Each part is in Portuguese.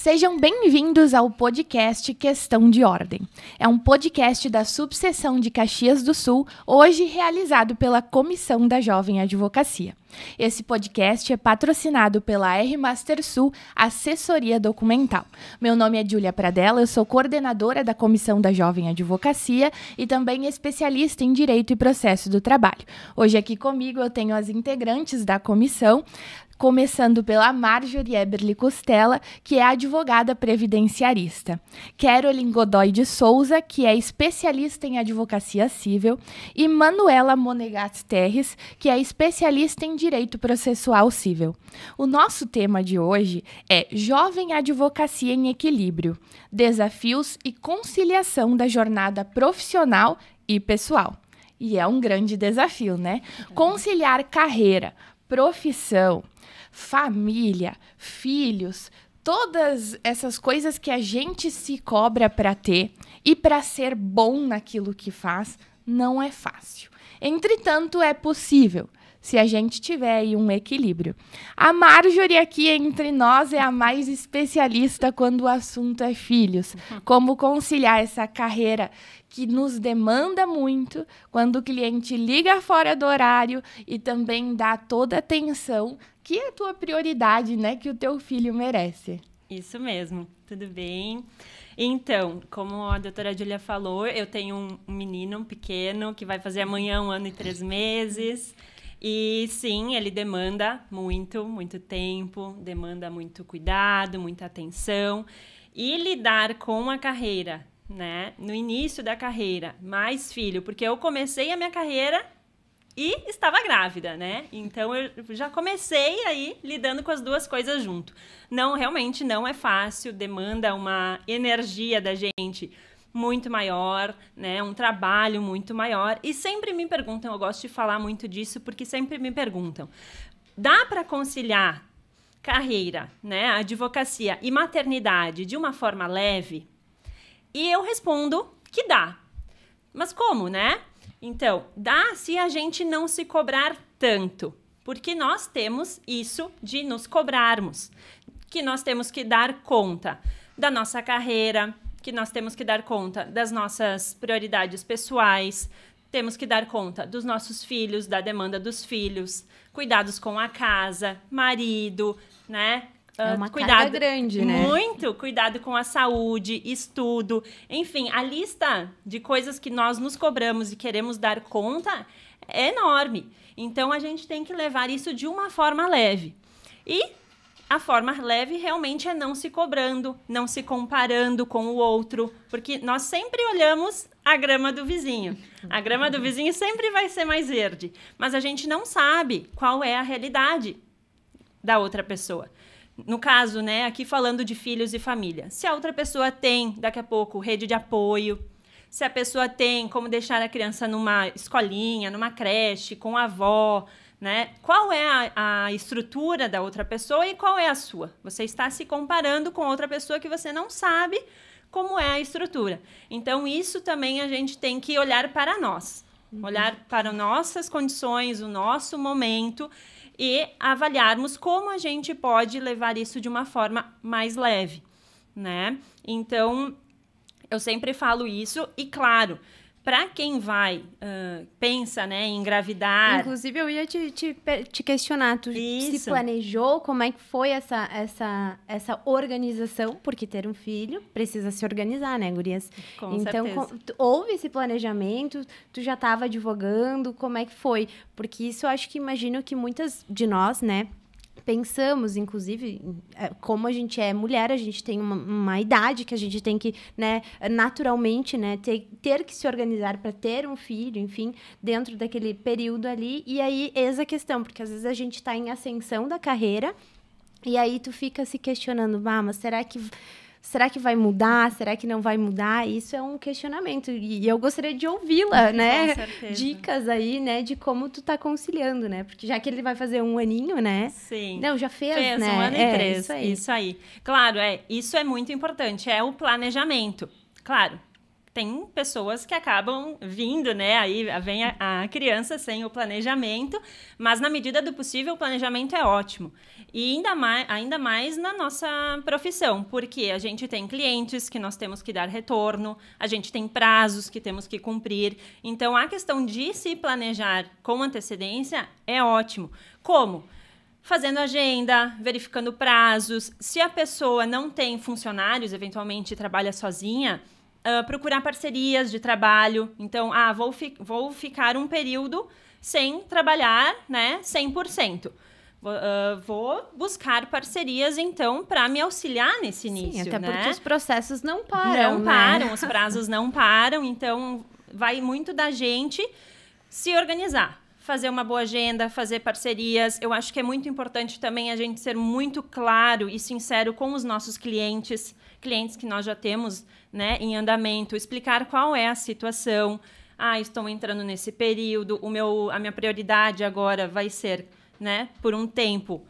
Sejam bem-vindos ao podcast Questão de Ordem. É um podcast da Subseção de Caxias do Sul, hoje realizado pela Comissão da Jovem Advocacia. Esse podcast é patrocinado pela R Master Sul, assessoria documental. Meu nome é Júlia Pradella, eu sou coordenadora da Comissão da Jovem Advocacia e também especialista em Direito e Processo do Trabalho. Hoje aqui comigo eu tenho as integrantes da comissão, começando pela Marjorie Eberly Costella, que é advogada previdenciarista. Caroline Godoy de Souza, que é especialista em advocacia civil. E Manuela Monegas Terres, que é especialista em direito processual civil. O nosso tema de hoje é Jovem Advocacia em Equilíbrio, desafios e conciliação da jornada profissional e pessoal. E é um grande desafio, né? Conciliar carreira, profissão, família, filhos, todas essas coisas que a gente se cobra para ter e para ser bom naquilo que faz, não é fácil. Entretanto, é possível, se a gente tiver aí um equilíbrio. A Marjorie aqui entre nós é a mais especialista quando o assunto é filhos. Como conciliar essa carreira que nos demanda muito, quando o cliente liga fora do horário e também dá toda a atenção, que é a tua prioridade, né, que o teu filho merece. Isso mesmo, tudo bem? Então, como a doutora Júlia falou, eu tenho um menino pequeno que vai fazer amanhã 1 ano e 3 meses. E sim, ele demanda muito tempo, demanda muito cuidado, muita atenção. E lidar com a carreira, né? No início da carreira, mais filho, porque eu comecei a minha carreira e estava grávida, né? Então, eu já comecei aí lidando com as duas coisas junto. Não, realmente não é fácil, demanda uma energia da gente muito maior, né? Um trabalho muito maior. E sempre me perguntam, eu gosto de falar muito disso, porque sempre me perguntam, dá para conciliar carreira, né? Advocacia e maternidade de uma forma leve? E eu respondo que dá. Mas como, né? Então, dá se a gente não se cobrar tanto. Porque nós temos isso de nos cobrarmos. Que nós temos que dar conta da nossa carreira, que nós temos que dar conta das nossas prioridades pessoais, temos que dar conta dos nossos filhos, da demanda dos filhos, cuidados com a casa, marido, né? É uma carga grande, né? Muito, cuidado com a saúde, estudo, enfim, a lista de coisas que nós nos cobramos e queremos dar conta é enorme. Então, a gente tem que levar isso de uma forma leve. E a forma leve realmente é não se cobrando, não se comparando com o outro, porque nós sempre olhamos a grama do vizinho. A grama do vizinho sempre vai ser mais verde, mas a gente não sabe qual é a realidade da outra pessoa. No caso, né, aqui falando de filhos e família. Se a outra pessoa tem, daqui a pouco, rede de apoio, se a pessoa tem como deixar a criança numa escolinha, numa creche, com a avó, né? Qual é a estrutura da outra pessoa e qual é a sua? Você está se comparando com outra pessoa que você não sabe como é a estrutura. Então, isso também a gente tem que olhar para nós. Olhar para nossas condições, o nosso momento e avaliarmos como a gente pode levar isso de uma forma mais leve, né? Então, eu sempre falo isso e, claro, para quem pensa, né, em engravidar... Inclusive, eu ia te questionar, tu se planejou? Como é que foi essa organização? Porque ter um filho precisa se organizar, né, gurias? Com certeza. Houve esse planejamento? Tu já estava advogando? Como é que foi? Porque isso eu acho que imagino que muitas de nós, né, pensamos, inclusive, como a gente é mulher, a gente tem uma idade que a gente tem que, né, naturalmente, né, ter que se organizar para ter um filho, enfim, dentro daquele período ali. E aí, eis a questão, porque às vezes a gente está em ascensão da carreira e aí tu fica se questionando, mas será que vai mudar? Será que não vai mudar? Isso é um questionamento. E eu gostaria de ouvi-la, né? Com certeza. Dicas aí, né? De como tu tá conciliando, né? Porque já que ele vai fazer 1 aninho, né? Sim. Não, já fez, né? 1 ano e 3. Isso aí. Isso aí. Claro, isso é muito importante. É o planejamento. Claro, tem pessoas que acabam vindo, né? Aí vem a criança sem o planejamento, mas na medida do possível o planejamento é ótimo. E ainda mais na nossa profissão, porque a gente tem clientes que nós temos que dar retorno, a gente tem prazos que temos que cumprir. Então, a questão de se planejar com antecedência é ótimo. Como? Fazendo agenda, verificando prazos. Se a pessoa não tem funcionários, eventualmente trabalha sozinha, procurar parcerias de trabalho. Então, vou ficar um período sem trabalhar, né, 100%. Vou buscar parcerias, então, para me auxiliar nesse início. Sim, até né? porque os processos não param, Não param, os prazos não param. Então, vai muito da gente se organizar. Fazer uma boa agenda, fazer parcerias. Eu acho que é muito importante também a gente ser muito claro e sincero com os nossos clientes que nós já temos, né, em andamento, explicar qual é a situação. Estou entrando nesse período, a minha prioridade agora vai ser, né, por um tempo,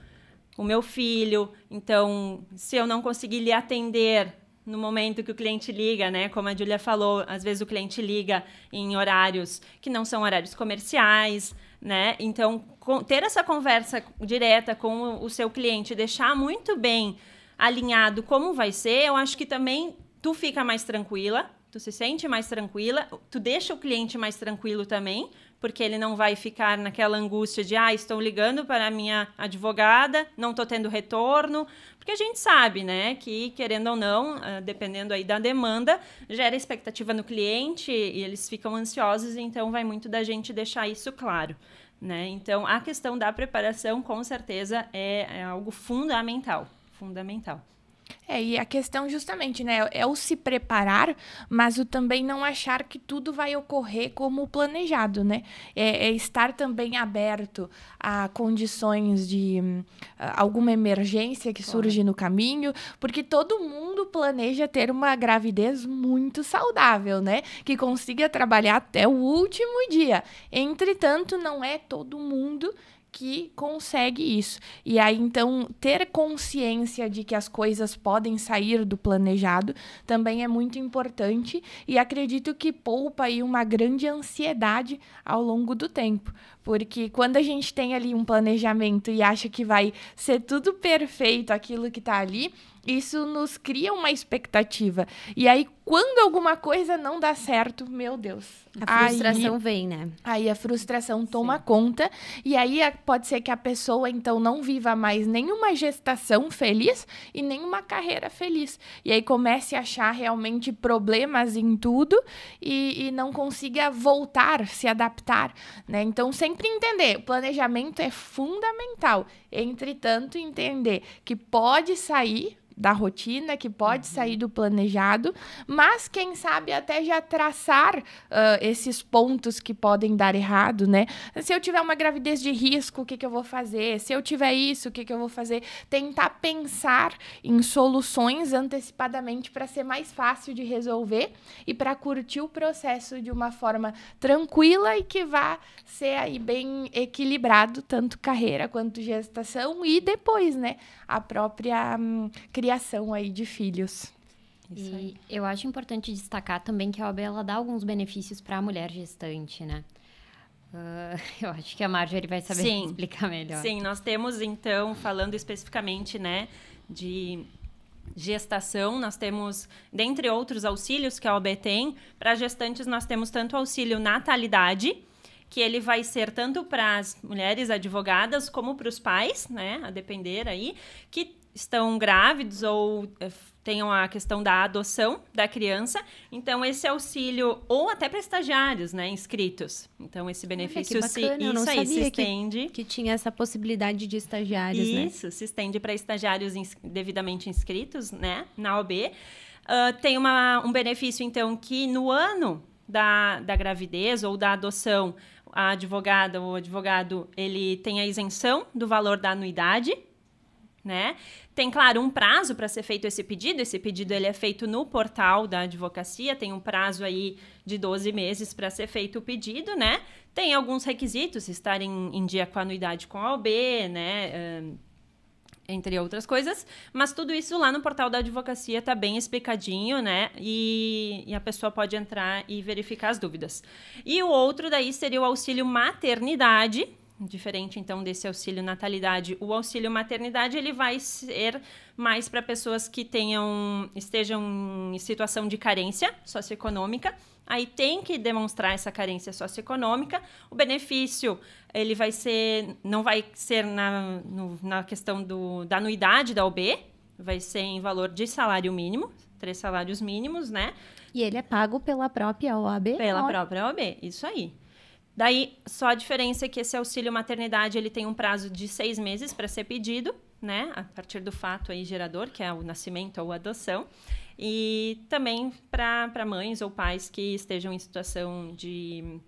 o meu filho. Então, se eu não conseguir lhe atender no momento que o cliente liga, né? Como a Júlia falou, às vezes o cliente liga em horários que não são horários comerciais, né? Então, ter essa conversa direta com o seu cliente, deixar muito bem alinhado como vai ser, eu acho que também tu fica mais tranquila, tu se sente mais tranquila, tu deixa o cliente mais tranquilo também, porque ele não vai ficar naquela angústia de estou ligando para a minha advogada, não estou tendo retorno, porque a gente sabe, né, que querendo ou não, dependendo aí da demanda, gera expectativa no cliente e eles ficam ansiosos, então vai muito da gente deixar isso claro, né? Então, a questão da preparação, com certeza, é algo fundamental. E a questão justamente, né, é o se preparar, mas o também não achar que tudo vai ocorrer como planejado, né? É estar também aberto a condições de alguma emergência que surge no caminho, porque todo mundo planeja ter uma gravidez muito saudável, né? Que consiga trabalhar até o último dia. Entretanto, não é todo mundo que consegue isso. E aí, então, ter consciência de que as coisas podem sair do planejado também é muito importante e acredito que poupa aí uma grande ansiedade ao longo do tempo. Porque quando a gente tem ali um planejamento e acha que vai ser tudo perfeito, aquilo que está ali, isso nos cria uma expectativa. E aí, quando alguma coisa não dá certo, meu Deus. A frustração vem, né? Aí a frustração toma conta. E aí pode ser que a pessoa, então, não viva mais nenhuma gestação feliz e nenhuma carreira feliz. E aí comece a achar realmente problemas em tudo e não consiga voltar, se adaptar, né? Então, sempre entender. O planejamento é fundamental. Entretanto, entender que pode sair da rotina, que pode sair do planejado, mas quem sabe até já traçar esses pontos que podem dar errado, né? Se eu tiver uma gravidez de risco, o que eu vou fazer? Se eu tiver isso, o que eu vou fazer? Tentar pensar em soluções antecipadamente para ser mais fácil de resolver e para curtir o processo de uma forma tranquila e que vá ser aí bem equilibrado, tanto carreira quanto gestação e depois, né? A própria criação aí de filhos. Isso aí. Eu acho importante destacar também que a OAB ela dá alguns benefícios para a mulher gestante, né? Eu acho que a Marjorie vai saber explicar melhor. Sim, nós temos, então, falando especificamente, né, de gestação, nós temos, dentre outros auxílios que a OAB tem, para gestantes nós temos tanto o auxílio natalidade, que ele vai ser tanto para as mulheres advogadas como para os pais, né, a depender aí, que estão grávidos ou tenham a questão da adoção da criança. Então, esse auxílio, ou até para estagiários, né, inscritos. Então, esse benefício se estende. Que tinha essa possibilidade de estagiários, né? Isso, se estende para estagiários devidamente inscritos, né, na OAB. Tem um benefício, então, que no ano da gravidez ou da adoção, a advogada ou o advogado, ele tem a isenção do valor da anuidade, né? Tem, claro, um prazo para ser feito esse pedido. Esse pedido ele é feito no portal da advocacia, tem um prazo aí de 12 meses para ser feito o pedido, né? Tem alguns requisitos, estar em dia com a anuidade com a OAB, né? entre outras coisas, mas tudo isso lá no portal da advocacia está bem explicadinho, né? E a pessoa pode entrar e verificar as dúvidas. E o outro daí seria o auxílio maternidade, diferente então desse auxílio natalidade. O auxílio maternidade ele vai ser mais para pessoas que estejam em situação de carência socioeconômica. Aí tem que demonstrar essa carência socioeconômica. O benefício ele não vai ser na questão da anuidade da OAB, vai ser em valor de salário mínimo, 3 salários mínimos, né? E ele é pago pela própria OAB? Pela própria OAB, isso aí. Daí, só a diferença é que esse auxílio maternidade ele tem um prazo de 6 meses para ser pedido, né? A partir do fato aí gerador, que é o nascimento ou a adoção. E também para mães ou pais que estejam em situação de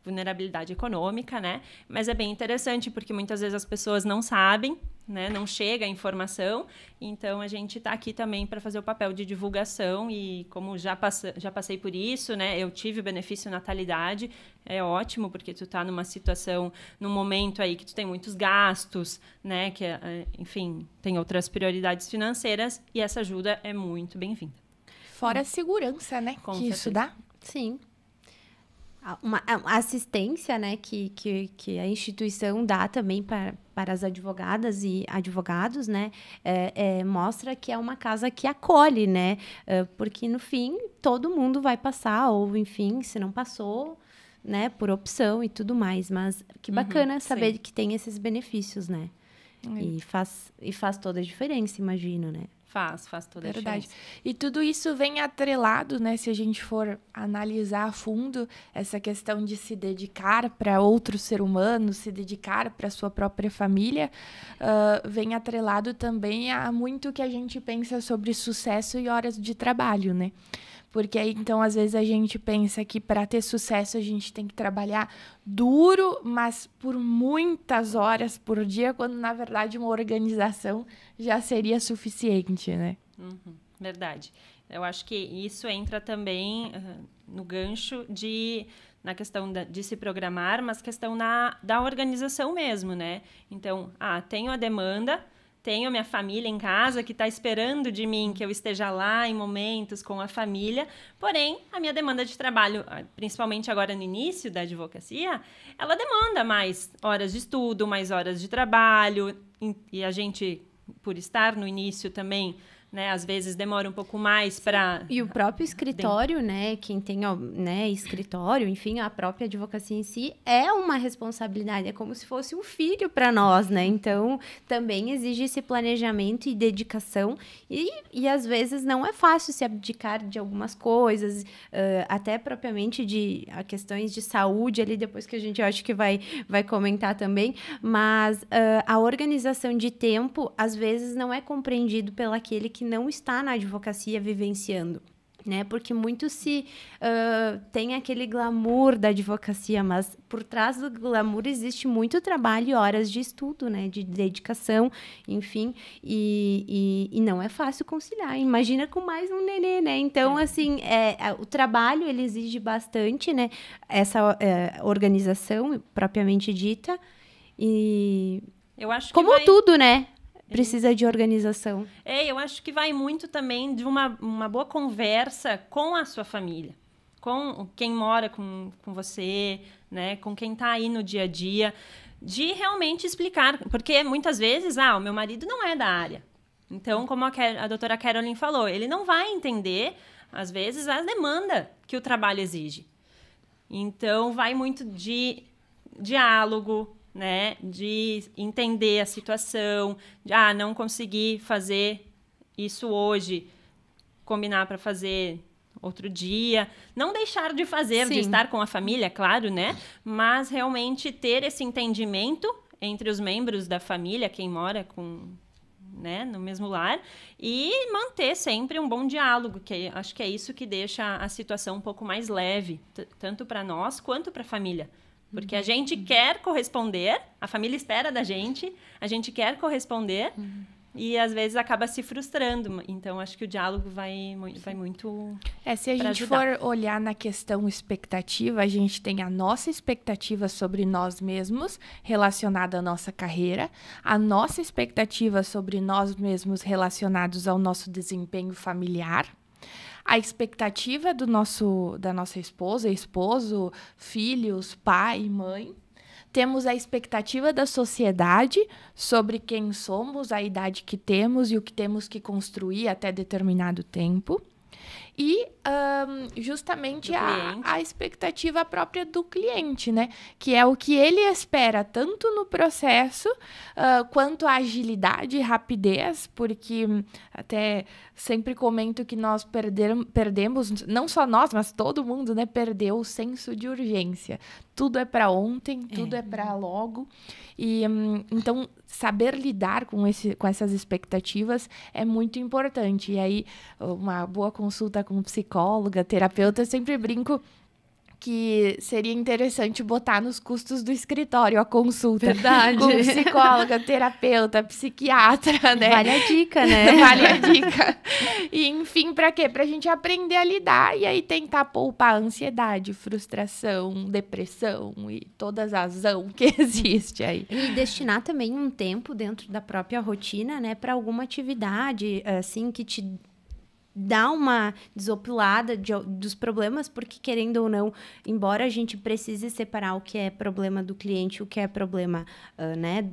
vulnerabilidade econômica, né? Mas é bem interessante porque muitas vezes as pessoas não sabem, né? Não chega a informação. Então, a gente está aqui também para fazer o papel de divulgação e como já passei por isso, né? Eu tive o benefício natalidade, é ótimo porque tu está numa situação, num momento aí que tu tem muitos gastos, né? Que, enfim, tem outras prioridades financeiras e essa ajuda é muito bem-vinda. Fora a segurança, né? Com que certeza. Isso dá. Sim. Uma assistência, né, que a instituição dá também para as advogadas e advogados, né, mostra que é uma casa que acolhe, né, porque no fim todo mundo vai passar, ou enfim, se não passou, né, por opção e tudo mais, mas que bacana saber que tem esses benefícios, né, e faz toda a diferença, imagino, né. Faz toda a Verdade. diferença. E tudo isso vem atrelado, né? Se a gente for analisar a fundo essa questão de se dedicar para outro ser humano, se dedicar para sua própria família, vem atrelado também a muito que a gente pensa sobre sucesso e horas de trabalho, né? Porque aí, então, às vezes a gente pensa que para ter sucesso a gente tem que trabalhar duro, mas por muitas horas por dia, quando na verdade uma organização já seria suficiente, né? Verdade. Eu acho que isso entra também no gancho na questão de se programar, mas questão da organização mesmo, né? Então, tenho a demanda, tenho minha família em casa que está esperando de mim que eu esteja lá em momentos com a família, porém, a minha demanda de trabalho, principalmente agora no início da advocacia, ela demanda mais horas de estudo, mais horas de trabalho, e a gente, por estar no início também, né, às vezes demora um pouco mais para... E o próprio escritório, né, quem tem, né, escritório, enfim, a própria advocacia em si é uma responsabilidade, é como se fosse um filho para nós, né, então também exige esse planejamento e dedicação e às vezes não é fácil se abdicar de algumas coisas, até propriamente de questões de saúde ali, depois que a gente acho que vai comentar também, mas a organização de tempo às vezes não é compreendido pelo aquele que não está na advocacia vivenciando, né? Porque muito tem aquele glamour da advocacia, mas por trás do glamour existe muito trabalho e horas de estudo, né? De dedicação, enfim, e não é fácil conciliar. Imagina com mais um nenê, né? Então, assim, o trabalho, ele exige bastante, né? Essa organização propriamente dita e... Eu acho que como tudo, né? Precisa de organização. Eu acho que vai muito também de uma boa conversa com a sua família, com quem mora com você, né, com quem está aí no dia a dia, de realmente explicar, porque muitas vezes, o meu marido não é da área. Então, como a doutora Caroline falou, ele não vai entender, às vezes, a demanda que o trabalho exige. Então, vai muito de diálogo, né, de entender a situação, de não conseguir fazer isso hoje, combinar para fazer outro dia, não deixar de fazer, de estar com a família, claro, né, mas realmente ter esse entendimento entre os membros da família, quem mora né, no mesmo lar, e manter sempre um bom diálogo, que acho que é isso que deixa a situação um pouco mais leve, tanto para nós quanto para a família. Porque a gente quer corresponder, a família espera da gente, a gente quer corresponder, e às vezes acaba se frustrando. Então, acho que o diálogo vai muito se a gente for olhar na questão expectativa, a gente tem a nossa expectativa sobre nós mesmos relacionada à nossa carreira, a nossa expectativa sobre nós mesmos relacionados ao nosso desempenho familiar, a expectativa da nossa esposa, esposo, filhos, pai, mãe. Temos a expectativa da sociedade sobre quem somos, a idade que temos e o que temos que construir até determinado tempo. E justamente a expectativa própria do cliente, né? Que é o que ele espera, tanto no processo quanto a agilidade e rapidez, porque até sempre comento que nós perdemos, não só nós, mas todo mundo, né? Perdeu o senso de urgência. Tudo é para ontem, tudo é para logo. E então, saber lidar com essas expectativas é muito importante. E aí, uma boa consulta com psicóloga, terapeuta, eu sempre brinco que seria interessante botar nos custos do escritório a consulta. Verdade. Com psicóloga, terapeuta, psiquiatra, né? Vale a dica, né? Vale a dica. E, enfim, pra quê? Pra gente aprender a lidar e aí tentar poupar ansiedade, frustração, depressão e toda a razão que existe aí. E destinar também um tempo dentro da própria rotina, né? Pra alguma atividade, assim, que te dá uma desopilada dos problemas, porque, querendo ou não, embora a gente precise separar o que é problema do cliente, o que é problema né,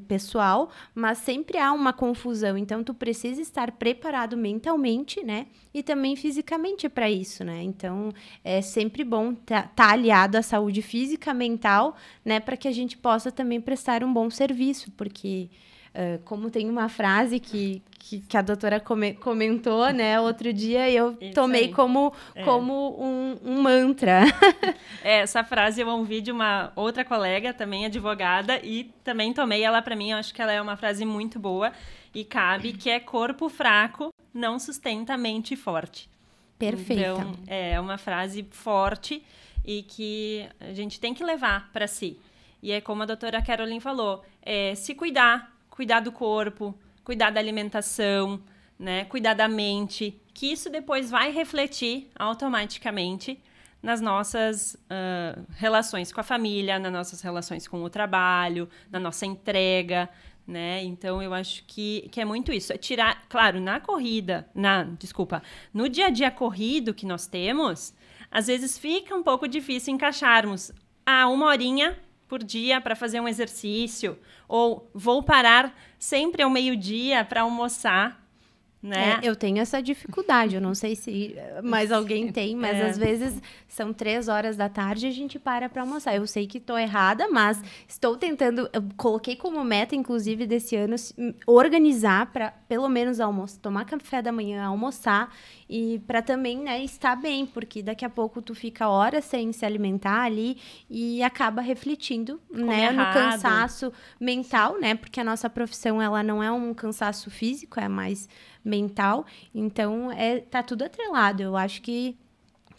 pessoal, mas sempre há uma confusão. Então, tu precisa estar preparado mentalmente, né? E também fisicamente para isso, né? Então, é sempre bom tá aliado à saúde física, mental, né? Para que a gente possa também prestar um bom serviço, porque... como tem uma frase que a doutora comentou, né, outro dia, eu tomei como um mantra. Essa frase eu ouvi de uma outra colega, também advogada, e também tomei ela para mim. Eu acho que ela é uma frase muito boa e cabe, que é: corpo fraco não sustenta mente forte. Perfeita. Então, é uma frase forte e que a gente tem que levar para si. E é como a doutora Caroline falou, se cuidar do corpo, cuidar da alimentação, né? Cuidar da mente, que isso depois vai refletir automaticamente nas nossas relações com a família, nas nossas relações com o trabalho, na nossa entrega, né? Então, eu acho que é muito isso. É tirar, claro, no dia a dia corrido que nós temos, às vezes fica um pouco difícil encaixarmos uma horinha por dia para fazer um exercício, ou vou parar sempre ao meio-dia para almoçar, né? Eu tenho essa dificuldade, eu não sei se mais alguém tem, mas às vezes são 3h da tarde e a gente para almoçar. Eu sei que estou errada, mas estou tentando, eu coloquei como meta, inclusive, desse ano, organizar para pelo menos tomar café da manhã, almoçar, e para também, né, estar bem, porque daqui a pouco tu fica horas sem se alimentar ali e acaba refletindo, né, no cansaço mental, né, porque a nossa profissão, ela não é um cansaço físico, é mais mental, então tá tudo atrelado. Eu acho que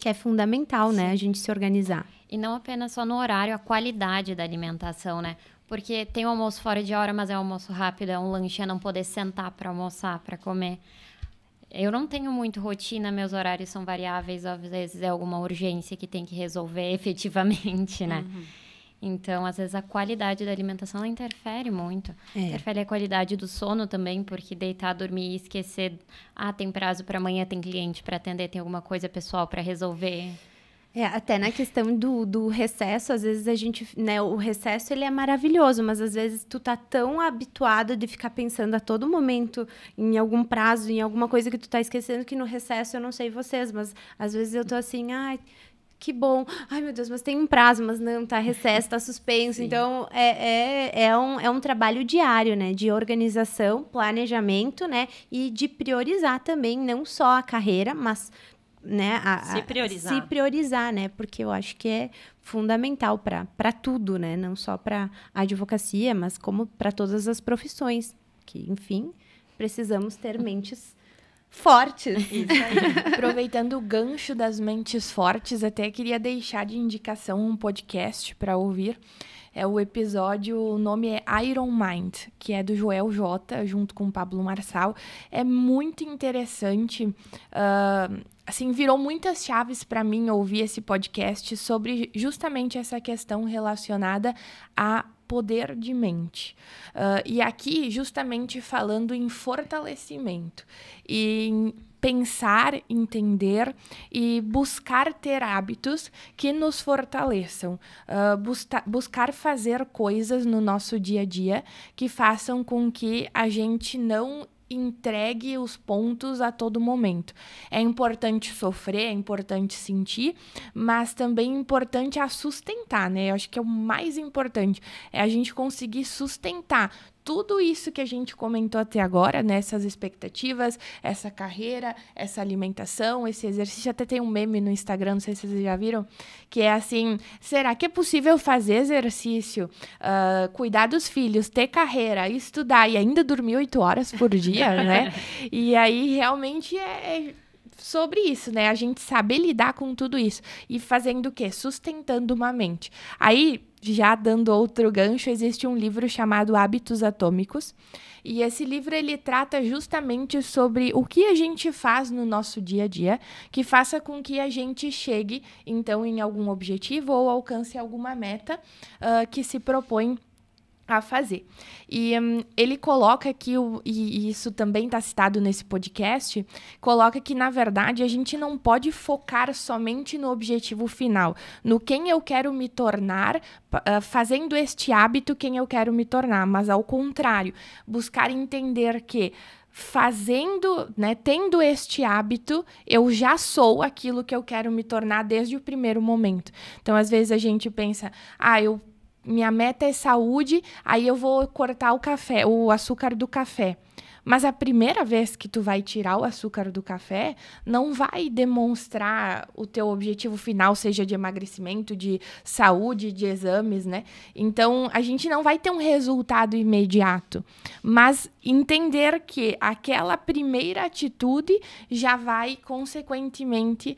é fundamental, né, a gente se organizar. E não apenas só no horário, a qualidade da alimentação, né? Porque tem o almoço fora de hora, mas é um almoço rápido, é um lanche, é não poder sentar para almoçar, para comer. Eu não tenho muito rotina, meus horários são variáveis, às vezes é alguma urgência que tem que resolver efetivamente, né? Uhum. Então, às vezes, a qualidade da alimentação ela interfere muito. Interfere a qualidade do sono também, porque deitar, dormir e esquecer... tem prazo para amanhã, tem cliente para atender, tem alguma coisa pessoal para resolver. Até na questão do recesso, às vezes a gente... né, o recesso, ele é maravilhoso, mas às vezes tu tá tão habituado de ficar pensando a todo momento em algum prazo, em alguma coisa que tu tá esquecendo, que no recesso, eu não sei vocês, mas às vezes eu tô assim... que bom. Ai, meu Deus, mas tem um prazo, mas não, tá recesso, tá suspenso. Sim. Então, é um trabalho diário, né? De organização, planejamento, né? E de priorizar também, não só a carreira, mas... né, se priorizar, né? Porque eu acho que é fundamental para tudo, né? Não só para a advocacia, mas como para todas as profissões. Que, enfim, precisamos ter mentes fortes. Isso aí. Aproveitando o gancho das mentes fortes, até queria deixar de indicação um podcast para ouvir. É o episódio, o nome é Iron Mind, que é do Joel J, junto com o Pablo Marçal. É muito interessante, assim, virou muitas chaves para mim ouvir esse podcast sobre justamente essa questão relacionada a poder de mente. E aqui, justamente falando em fortalecimento, em pensar, entender e buscar ter hábitos que nos fortaleçam. Buscar fazer coisas no nosso dia a dia que façam com que a gente não entregue os pontos a todo momento. É importante sofrer, é importante sentir, mas também é importante a sustentar, né? Eu acho que é o mais importante, é a gente conseguir sustentar tudo isso que a gente comentou até agora, né? Essas expectativas, essa carreira, essa alimentação, esse exercício. Até tem um meme no Instagram, não sei se vocês já viram, que é assim, será que é possível fazer exercício, cuidar dos filhos, ter carreira, estudar e ainda dormir 8 horas por dia, né? E aí, realmente, é sobre isso, né? A gente saber lidar com tudo isso. E fazendo o quê? Sustentando uma mente. Aí, já dando outro gancho, existe um livro chamado Hábitos Atômicos. E esse livro, ele trata justamente sobre o que a gente faz no nosso dia a dia, que faça com que a gente chegue, então, em algum objetivo ou alcance alguma meta que se propõe a fazer. E ele coloca que, e isso também está citado nesse podcast, coloca que, na verdade, a gente não pode focar somente no objetivo final, no quem eu quero me tornar, fazendo este hábito, quem eu quero me tornar, mas, ao contrário, buscar entender que fazendo, né, tendo este hábito, eu já sou aquilo que eu quero me tornar desde o primeiro momento. Então, às vezes, a gente pensa, minha meta é saúde, aí eu vou cortar o açúcar do café. Mas a primeira vez que tu vai tirar o açúcar do café, não vai demonstrar o teu objetivo final, seja de emagrecimento, de saúde, de exames, né? Então, a gente não vai ter um resultado imediato. Mas entender que aquela primeira atitude já vai, consequentemente,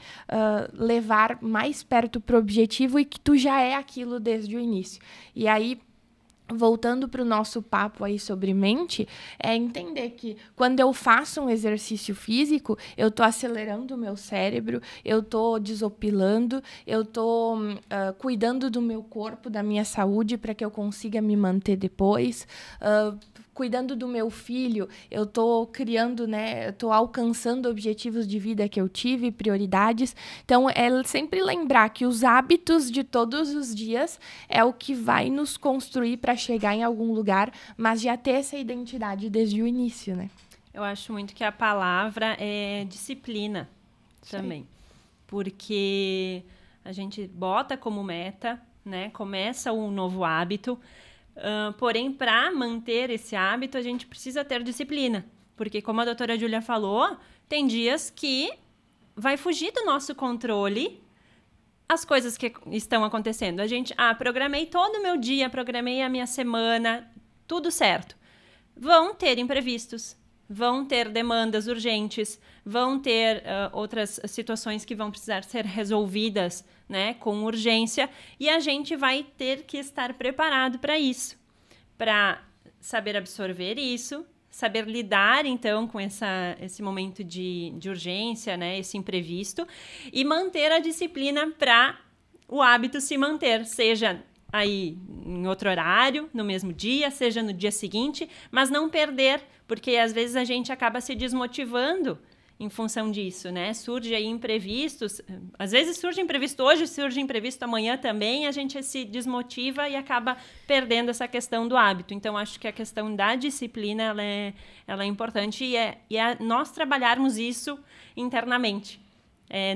levar mais perto para o objetivo e que tu já é aquilo desde o início. E aí, voltando para o nosso papo aí sobre mente, é entender que quando eu faço um exercício físico, eu estou acelerando o meu cérebro, eu estou desopilando, eu estou cuidando do meu corpo, da minha saúde, para que eu consiga me manter depois. Cuidando do meu filho, eu estou criando, né? Eu estou alcançando objetivos de vida que eu tive, prioridades. Então, é sempre lembrar que os hábitos de todos os dias é o que vai nos construir para chegar em algum lugar, mas já ter essa identidade desde o início, né? Eu acho muito que a palavra é disciplina também. Porque a gente bota como meta, né? Começa um novo hábito. Porém, para manter esse hábito, a gente precisa ter disciplina. Porque, como a doutora Júlia falou, tem dias que vai fugir do nosso controle as coisas que estão acontecendo. A gente, programei todo o meu dia, programei a minha semana, tudo certo. Vão ter imprevistos, vão ter demandas urgentes, vão ter outras situações que vão precisar ser resolvidas, né, com urgência, e a gente vai ter que estar preparado para isso, para saber absorver isso, saber lidar, então, com esse momento de urgência, né, esse imprevisto, e manter a disciplina para o hábito se manter, seja aí em outro horário, no mesmo dia, seja no dia seguinte, mas não perder, porque às vezes a gente acaba se desmotivando em função disso, né? Surge aí imprevistos, às vezes surge imprevisto hoje, surge imprevisto amanhã também, a gente se desmotiva e acaba perdendo essa questão do hábito. Então, acho que a questão da disciplina, ela é importante e é nós trabalharmos isso internamente.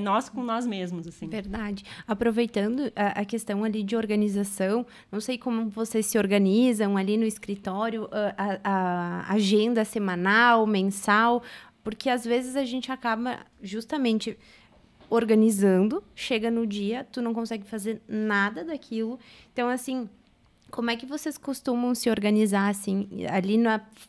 Nós com nós mesmos, assim. Verdade. Aproveitando a questão ali de organização, não sei como vocês se organizam ali no escritório, a agenda semanal, mensal, porque às vezes a gente acaba justamente organizando, chega no dia, tu não consegue fazer nada daquilo. Então, assim, Como é que vocês costumam se organizar, assim, ali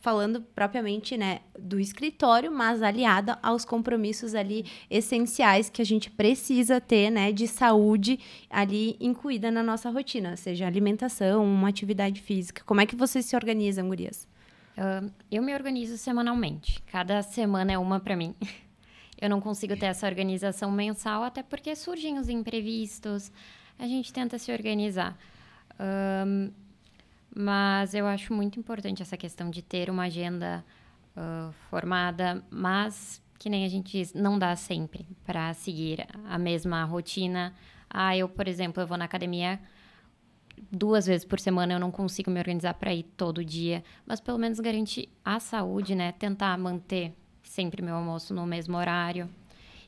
falando propriamente, né, do escritório, mas aliada aos compromissos ali essenciais que a gente precisa ter, né, de saúde ali incluída na nossa rotina, seja alimentação, uma atividade física. Como é que vocês se organizam, gurias? Eu me organizo semanalmente. Cada semana é uma para mim. Eu não consigo ter essa organização mensal, até porque surgem os imprevistos. A gente tenta se organizar. Mas eu acho muito importante essa questão de ter uma agenda formada, mas, que nem a gente diz, não dá sempre para seguir a mesma rotina. Eu, por exemplo, eu vou na academia 2 vezes por semana, eu não consigo me organizar para ir todo dia, mas pelo menos garantir a saúde, né? Tentar manter sempre meu almoço no mesmo horário.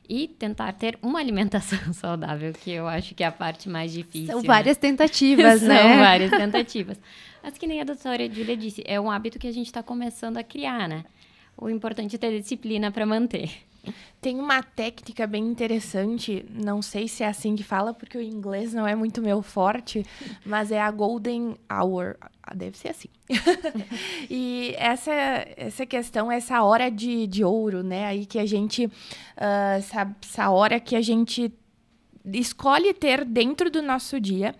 E tentar ter uma alimentação saudável, que eu acho que é a parte mais difícil. São várias tentativas, né? São várias tentativas. Mas que nem a doutora Júlia disse, é um hábito que a gente está começando a criar, né? O importante é ter disciplina para manter. Tem uma técnica bem interessante, não sei se é assim que fala, porque o inglês não é muito meu forte, mas é a Golden Hour. Deve ser assim. E essa questão, essa hora de ouro, né? Aí que a gente... essa hora que a gente escolhe ter dentro do nosso dia.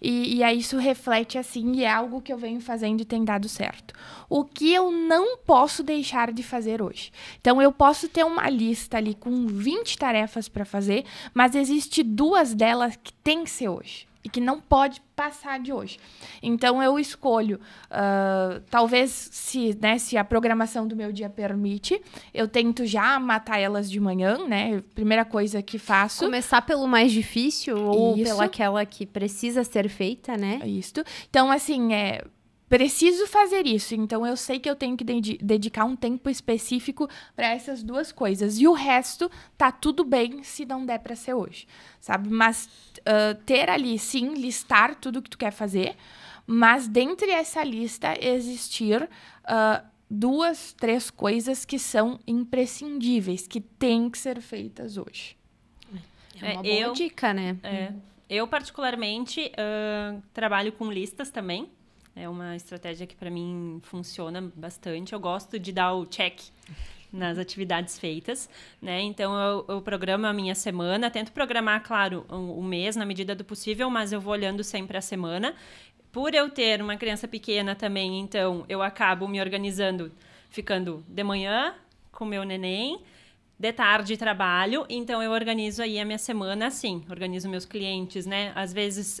E aí isso reflete assim, e é algo que eu venho fazendo e tem dado certo. O que eu não posso deixar de fazer hoje? Então, eu posso ter uma lista ali com 20 tarefas para fazer, mas existe 2 delas que tem que ser hoje e que não pode passar de hoje. Então, eu escolho, talvez, se a programação do meu dia permite, eu tento já matar elas de manhã, né? Primeira coisa que faço. Começar pelo mais difícil ou pelaquela que precisa ser feita, né? Isso. Então, assim, preciso fazer isso. Então, eu sei que eu tenho que dedicar um tempo específico para essas 2 coisas. E o resto, tá tudo bem se não der para ser hoje, sabe? Mas ter ali, sim, listar tudo que tu quer fazer, mas dentre essa lista existir 2, 3 coisas que são imprescindíveis, que têm que ser feitas hoje. É uma boa dica, né? Eu, particularmente, trabalho com listas também. É uma estratégia que, para mim, funciona bastante. Eu gosto de dar o check nas atividades feitas, né? Então, eu programo a minha semana. Tento programar, claro, o mês, na medida do possível, mas eu vou olhando sempre a semana. Por eu ter uma criança pequena também, então, eu acabo me organizando, ficando de manhã com o meu neném, de tarde trabalho, então eu organizo aí a minha semana assim, organizo meus clientes, né? Às vezes,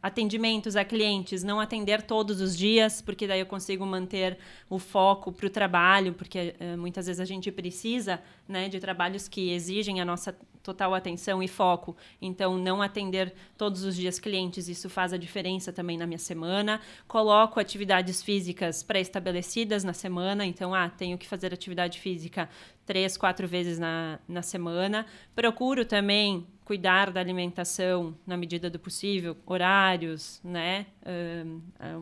atendimentos a clientes, não atender todos os dias, porque daí eu consigo manter o foco para o trabalho, porque muitas vezes a gente precisa, né, de trabalhos que exigem a nossa total atenção e foco. Então, não atender todos os dias clientes, isso faz a diferença também na minha semana. Coloco atividades físicas pré-estabelecidas na semana, então, tenho que fazer atividade física 3, 4 vezes na semana. Procuro também cuidar da alimentação na medida do possível, horários, né?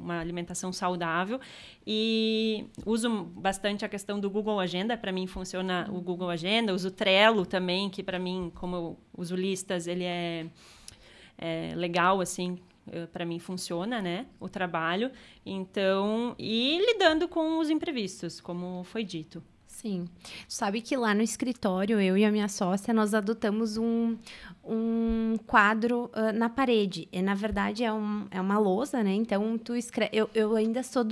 Uma alimentação saudável. E uso bastante a questão do Google Agenda. Para mim funciona o Google Agenda. Uso o Trello também, que para mim, como eu uso listas, ele é legal, assim, para mim funciona, né? O trabalho. Então, e lidando com os imprevistos, como foi dito. Sim. Sabe que lá no escritório, eu e a minha sócia, nós adotamos um quadro na parede. E, na verdade, é uma lousa, né? Então, tu escreve... Eu ainda sou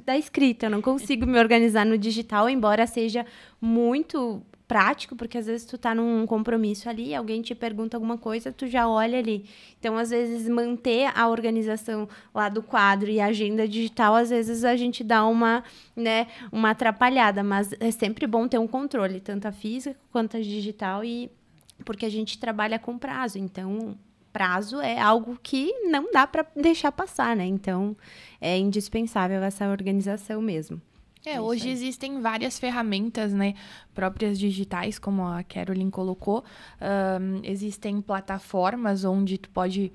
da escrita, eu não consigo me organizar no digital, embora seja muito prático, porque às vezes tu tá num compromisso ali, alguém te pergunta alguma coisa, tu já olha ali. Então, às vezes, manter a organização lá do quadro e a agenda digital, às vezes a gente dá uma atrapalhada, mas é sempre bom ter um controle, tanto a física quanto a digital, e porque a gente trabalha com prazo, então prazo é algo que não dá para deixar passar, né? Então, é indispensável essa organização mesmo. Hoje existem várias ferramentas, né, próprias digitais, como a Caroline colocou. Existem plataformas onde tu pode...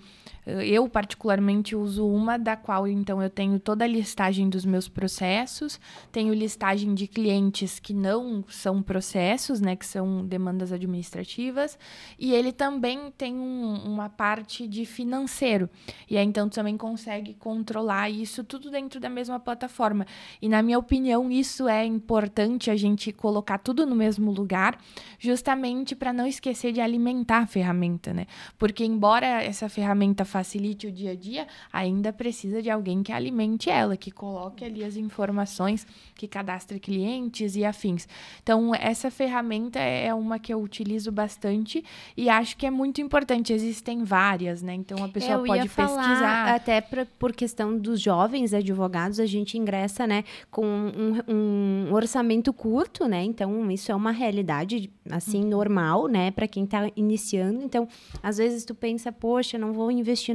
Eu, particularmente, uso uma da qual, então, eu tenho toda a listagem dos meus processos, tenho listagem de clientes que não são processos, né, que são demandas administrativas, e ele também tem uma parte de financeiro. E aí, então, tu também consegue controlar isso tudo dentro da mesma plataforma. E, na minha opinião, isso é importante a gente colocar tudo no mesmo lugar, justamente para não esquecer de alimentar a ferramenta, né? Porque, embora essa ferramenta facilite o dia a dia, ainda precisa de alguém que alimente ela, que coloque ali as informações, que cadastre clientes e afins. Então, essa ferramenta é uma que eu utilizo bastante e acho que é muito importante. Existem várias, né? Então, a pessoa pode pesquisar. Até por questão dos jovens advogados, a gente ingressa, né, com um orçamento curto, né? Então, isso é uma realidade, assim, normal, né, para quem está iniciando. Então, às vezes tu pensa, poxa, não vou investir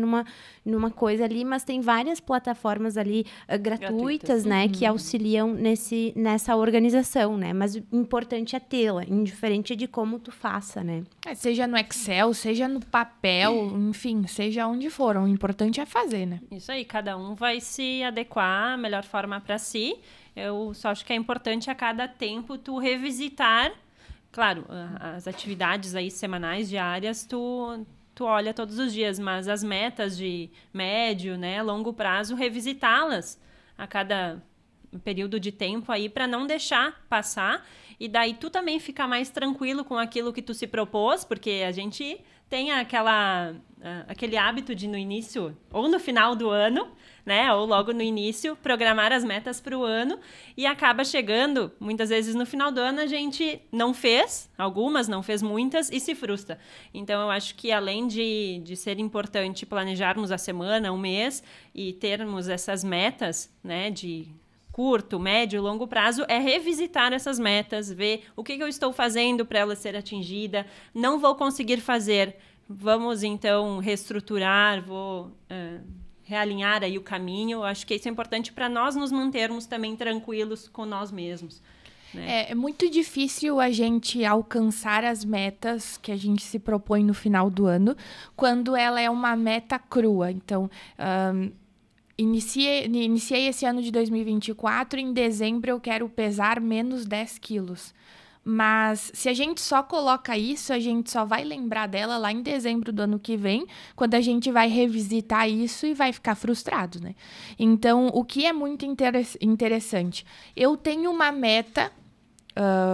numa coisa ali, mas tem várias plataformas ali gratuitas, né, que auxiliam nessa organização, né? Mas o importante é tê-la, indiferente de como tu faça, né? Seja no Excel, seja no papel, enfim, seja onde for. O importante é fazer, né? Isso aí, cada um vai se adequar à melhor forma para si. Eu só acho que é importante a cada tempo tu revisitar, claro, as atividades aí semanais, diárias, tu olha todos os dias, mas as metas de médio, né, longo prazo, revisitá-las a cada período de tempo aí para não deixar passar e daí tu também ficar mais tranquilo com aquilo que tu se propôs, porque a gente tem aquele hábito de no início ou no final do ano, né, ou logo no início, programar as metas para o ano e acaba chegando, muitas vezes no final do ano a gente não fez, algumas, não fez muitas e se frustra. Então, eu acho que além de ser importante planejarmos a semana, um mês e termos essas metas, né, de curto, médio, longo prazo, é revisitar essas metas, ver o que eu estou fazendo para ela ser atingida, não vou conseguir fazer, vamos então reestruturar, vou realinhar aí o caminho. Eu acho que isso é importante para nós nos mantermos também tranquilos com nós mesmos. Né? É muito difícil a gente alcançar as metas que a gente se propõe no final do ano, quando ela é uma meta crua. Então, iniciei esse ano de 2024, em dezembro eu quero pesar menos 10 quilos. Mas se a gente só coloca isso, a gente só vai lembrar dela lá em dezembro do ano que vem, quando a gente vai revisitar isso e vai ficar frustrado, né? Então, o que é muito interessante? Eu tenho uma meta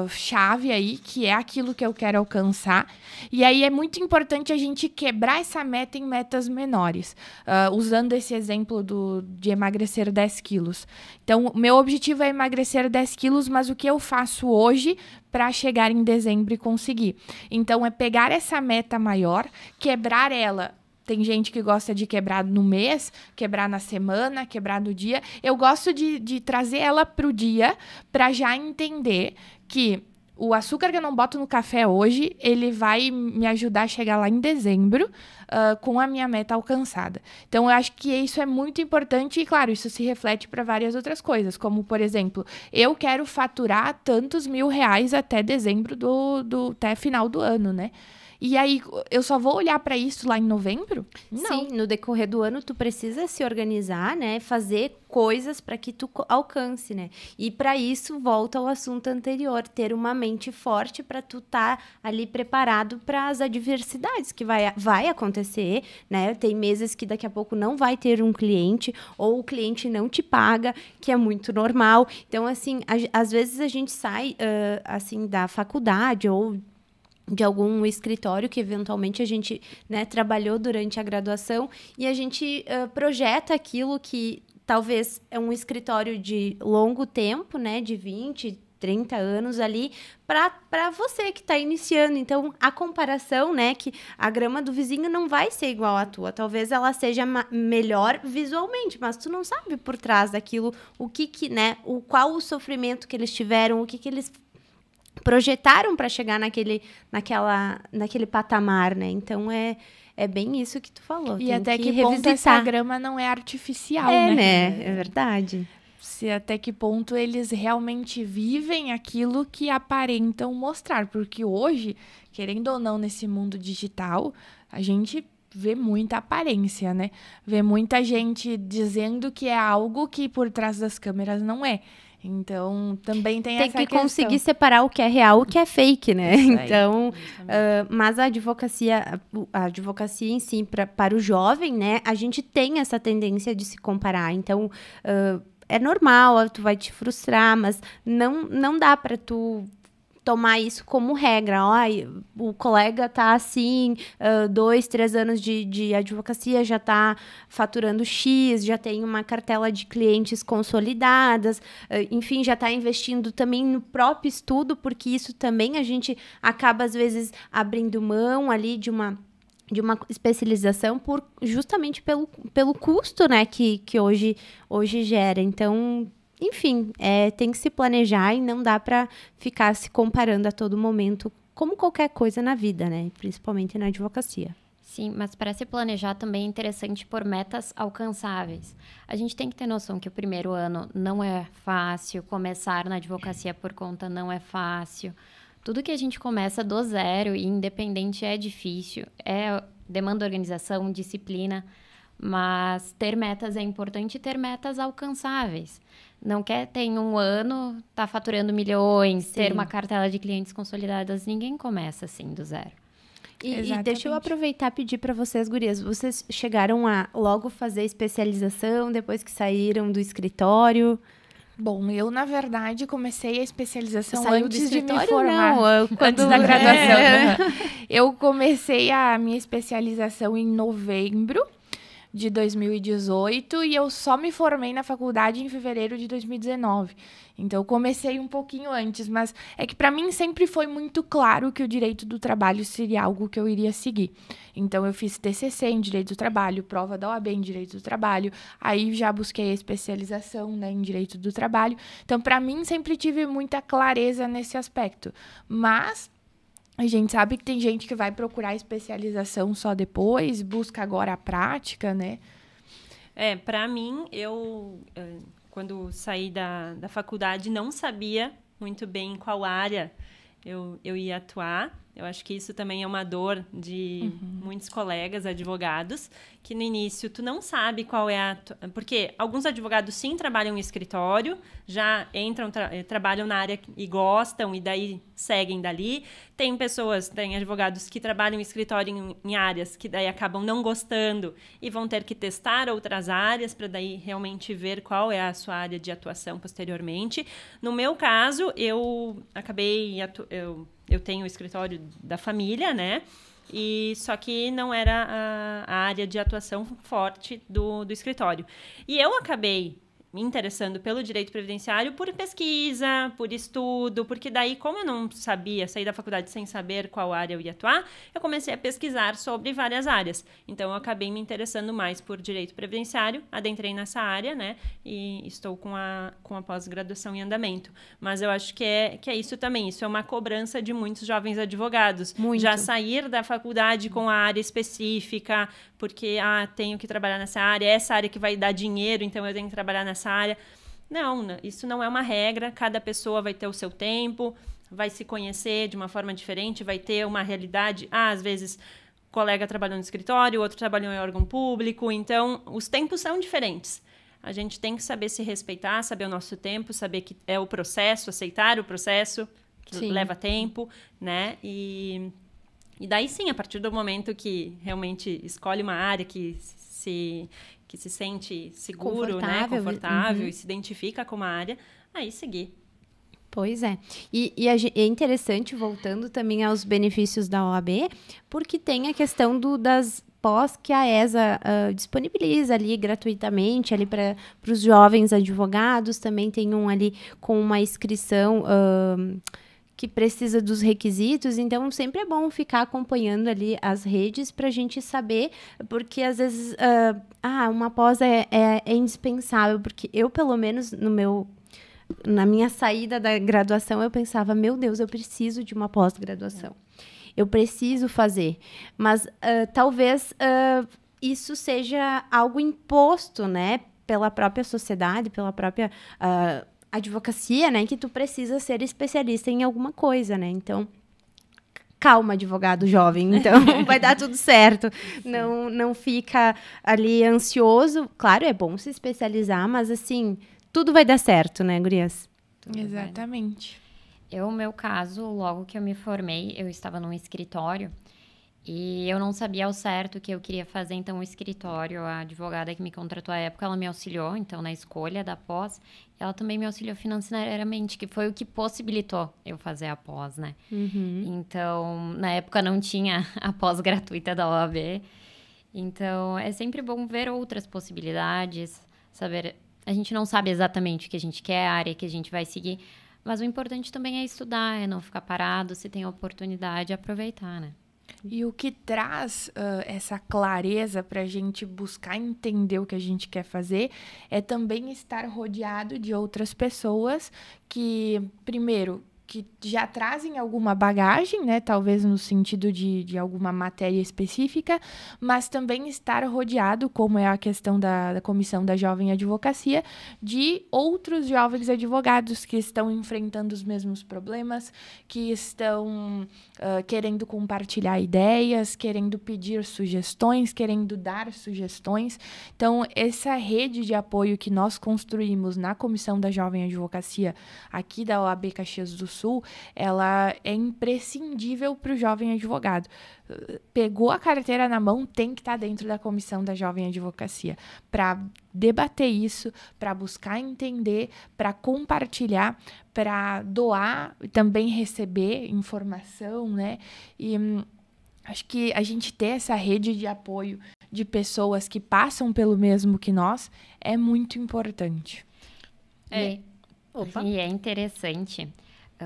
chave aí, que é aquilo que eu quero alcançar. E aí é muito importante a gente quebrar essa meta em metas menores. Usando esse exemplo de emagrecer 10 quilos. Então, meu objetivo é emagrecer 10 quilos, mas o que eu faço hoje para chegar em dezembro e conseguir? Então, é pegar essa meta maior, quebrar ela. Tem gente que gosta de quebrar no mês, quebrar na semana, quebrar no dia. Eu gosto de trazer ela para o dia, para já entender que o açúcar que eu não boto no café hoje, ele vai me ajudar a chegar lá em dezembro com a minha meta alcançada. Então, eu acho que isso é muito importante e, claro, isso se reflete para várias outras coisas, como, por exemplo, eu quero faturar tantos R$1.000 até dezembro até final do ano, né? E aí, eu só vou olhar para isso lá em novembro? Não. Sim, no decorrer do ano, tu precisa se organizar, né? Fazer coisas para que tu alcance, né? E para isso, volta ao assunto anterior, ter uma mente forte para tu estar ali preparado para as adversidades que vai acontecer, né? Tem meses que daqui a pouco não vai ter um cliente ou o cliente não te paga, que é muito normal. Então, assim, às vezes a gente sai, assim, da faculdade ou de algum escritório que eventualmente a gente, né, trabalhou durante a graduação e a gente projeta aquilo que talvez é um escritório de longo tempo, né, de 20, 30 anos ali, para você que está iniciando. Então, a comparação, né, que a grama do vizinho não vai ser igual à tua. Talvez ela seja melhor visualmente, mas tu não sabe por trás daquilo né, qual o sofrimento que eles tiveram, o que eles projetaram para chegar naquele patamar, né? Então, é bem isso que tu falou. E tem até que revisitar. Ponto essa grama não é artificial, né? É verdade. se até que ponto eles realmente vivem aquilo que aparentam mostrar. Porque hoje, querendo ou não, nesse mundo digital, a gente vê muita aparência, né? Vê muita gente dizendo que é algo que por trás das câmeras não é. Então, também tem essa questão. Tem que conseguir separar o que é real e o que é fake, né? Isso aí, então, mas a advocacia em si, para o jovem, né? A gente tem essa tendência de se comparar. Então, é normal, tu vai te frustrar, mas não dá para tu tomar isso como regra. O colega tá assim, 2, 3 anos de advocacia, já tá faturando X, já tem uma cartela de clientes consolidadas, enfim, já está investindo também no próprio estudo, porque isso também a gente acaba, às vezes, abrindo mão ali de uma especialização justamente pelo custo, né, que hoje gera. Então, enfim, tem que se planejar e não dá para ficar se comparando a todo momento, como qualquer coisa na vida, né? Principalmente na advocacia. Sim, mas para se planejar também é interessante pôr metas alcançáveis. A gente tem que ter noção que o primeiro ano não é fácil, começar na advocacia por conta não é fácil. Tudo que a gente começa do zero e independente é difícil, demanda organização, disciplina, mas ter metas é importante, ter metas alcançáveis. Não quer ter em um ano, tá faturando milhões, Sim. ter uma cartela de clientes consolidadas. Ninguém começa assim do zero. E deixa eu aproveitar e pedir para vocês, gurias. Vocês chegaram a logo fazer especialização depois que saíram do escritório? Bom, eu, na verdade, comecei a especialização Saiu antes de me formar. Não, antes da graduação. Eu comecei a minha especialização em novembro de 2018 e eu só me formei na faculdade em fevereiro de 2019. Então, eu comecei um pouquinho antes, mas é que para mim sempre foi muito claro que o direito do trabalho seria algo que eu iria seguir. Então, eu fiz TCC em direito do trabalho, prova da OAB em direito do trabalho, aí já busquei a especialização, né, em direito do trabalho. Então, para mim, sempre tive muita clareza nesse aspecto. Mas a gente sabe que tem gente que vai procurar especialização só depois, busca agora a prática, né? Para mim, eu quando saí da faculdade, não sabia muito bem em qual área eu ia atuar. Eu acho que isso também é uma dor de muitos colegas advogados, que no início tu não sabe qual é porque alguns advogados sim trabalham em escritório, já entram, trabalham na área e gostam e daí seguem dali. Tem advogados que trabalham em escritório em áreas que daí acabam não gostando e vão ter que testar outras áreas para daí realmente ver qual é a sua área de atuação posteriormente. No meu caso, eu tenho o escritório da família, né? Só que não era a área de atuação forte do escritório. E eu acabei me interessando pelo direito previdenciário por pesquisa, por estudo, porque daí, como eu não sabia, sair da faculdade sem saber qual área eu ia atuar, eu comecei a pesquisar sobre várias áreas. Então, eu acabei me interessando mais por direito previdenciário, adentrei nessa área, né? E estou com a pós-graduação em andamento. Mas eu acho que é isso também. Isso é uma cobrança de muitos jovens advogados. Muito. Já sair da faculdade com a área específica, porque tenho que trabalhar nessa área, é essa área que vai dar dinheiro, então eu tenho que trabalhar nessa área. Não, isso não é uma regra, cada pessoa vai ter o seu tempo, vai se conhecer de uma forma diferente, vai ter uma realidade. Às vezes, o colega trabalhou no escritório, o outro trabalhou em órgão público, então os tempos são diferentes. A gente tem que saber se respeitar, saber o nosso tempo, saber que é o processo, aceitar o processo, que Sim. leva tempo, né? E daí sim, a partir do momento que realmente escolhe uma área que se sente seguro, né? Confortável e se identifica com uma área, aí seguir. Pois é. E é interessante, voltando também aos benefícios da OAB, porque tem a questão das pós que a ESA disponibiliza ali gratuitamente ali para os jovens advogados. Também tem um ali com uma inscrição que precisa dos requisitos, então sempre é bom ficar acompanhando ali as redes para a gente saber, porque às vezes uma pós é indispensável, porque eu, pelo menos, na minha saída da graduação, eu pensava, meu Deus, eu preciso de uma pós-graduação. Eu preciso fazer. Mas talvez isso seja algo imposto, né? pela própria sociedade, pela própria advocacia, né, que tu precisa ser especialista em alguma coisa, né? Então, calma, advogado jovem, então vai dar tudo certo. Não fica ali ansioso. Claro, é bom se especializar, mas assim, tudo vai dar certo, né, gurias? Exatamente. No meu caso, logo que eu me formei, eu estava num escritório e eu não sabia ao certo o que eu queria fazer, então o escritório, a advogada que me contratou à época, ela me auxiliou, então, na escolha da pós, ela também me auxiliou financeiramente, que foi o que possibilitou eu fazer a pós, né? Então, na época não tinha a pós gratuita da OAB, então é sempre bom ver outras possibilidades, saber... A gente não sabe exatamente o que a gente quer, a área que a gente vai seguir, mas o importante também é estudar, é não ficar parado, se tem oportunidade, aproveitar, né? E o que traz essa clareza para a gente buscar entender o que a gente quer fazer é também estar rodeado de outras pessoas que, primeiro, que já trazem alguma bagagem, né? Talvez no sentido de alguma matéria específica, mas também estar rodeado, como é a questão da Comissão da Jovem Advocacia, de outros jovens advogados que estão enfrentando os mesmos problemas, que estão querendo compartilhar ideias, querendo pedir sugestões, querendo dar sugestões. Então, essa rede de apoio que nós construímos na Comissão da Jovem Advocacia aqui da OAB Caxias do Sul, ela é imprescindível para o jovem advogado. Pegou a carteira na mão, tem que estar dentro da Comissão da Jovem Advocacia para debater isso, para buscar entender, para compartilhar, para doar, também receber informação, né? E acho que a gente ter essa rede de apoio de pessoas que passam pelo mesmo que nós é muito importante. E é interessante,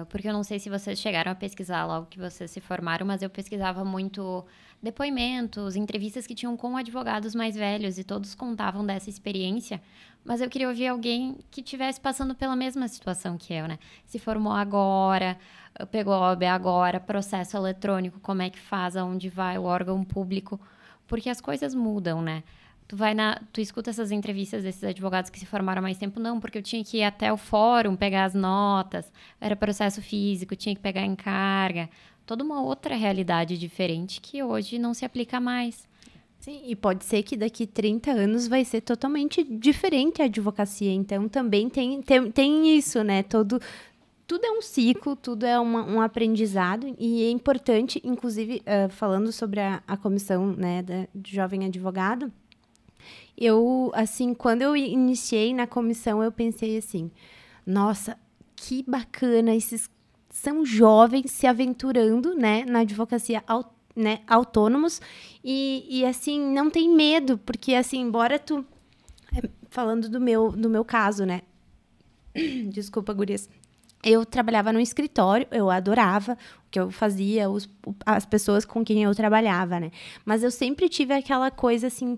porque eu não sei se vocês chegaram a pesquisar logo que vocês se formaram, mas eu pesquisava muito depoimentos, entrevistas que tinham com advogados mais velhos e todos contavam dessa experiência, mas eu queria ouvir alguém que estivesse passando pela mesma situação que eu, né? Se formou agora, pegou a OAB agora, processo eletrônico, como é que faz, aonde vai, o órgão público, porque as coisas mudam, né? Tu escuta essas entrevistas desses advogados que se formaram há mais tempo, não, porque eu tinha que ir até o fórum, pegar as notas, era processo físico, tinha que pegar em carga, toda uma outra realidade diferente que hoje não se aplica mais. Sim, e pode ser que daqui 30 anos vai ser totalmente diferente a advocacia, então também tem isso, né, tudo é um ciclo, tudo é um aprendizado e é importante, inclusive, falando sobre a comissão, né, de jovem advogado, eu, assim, quando eu iniciei na comissão, eu pensei assim, nossa, que bacana, esses são jovens se aventurando, né, na advocacia, né, autônomos, e assim, não tem medo, porque, assim, embora falando do meu caso, né, desculpa, gurias, eu trabalhava no escritório, eu adorava o que eu fazia, as pessoas com quem eu trabalhava, né, mas eu sempre tive aquela coisa, assim,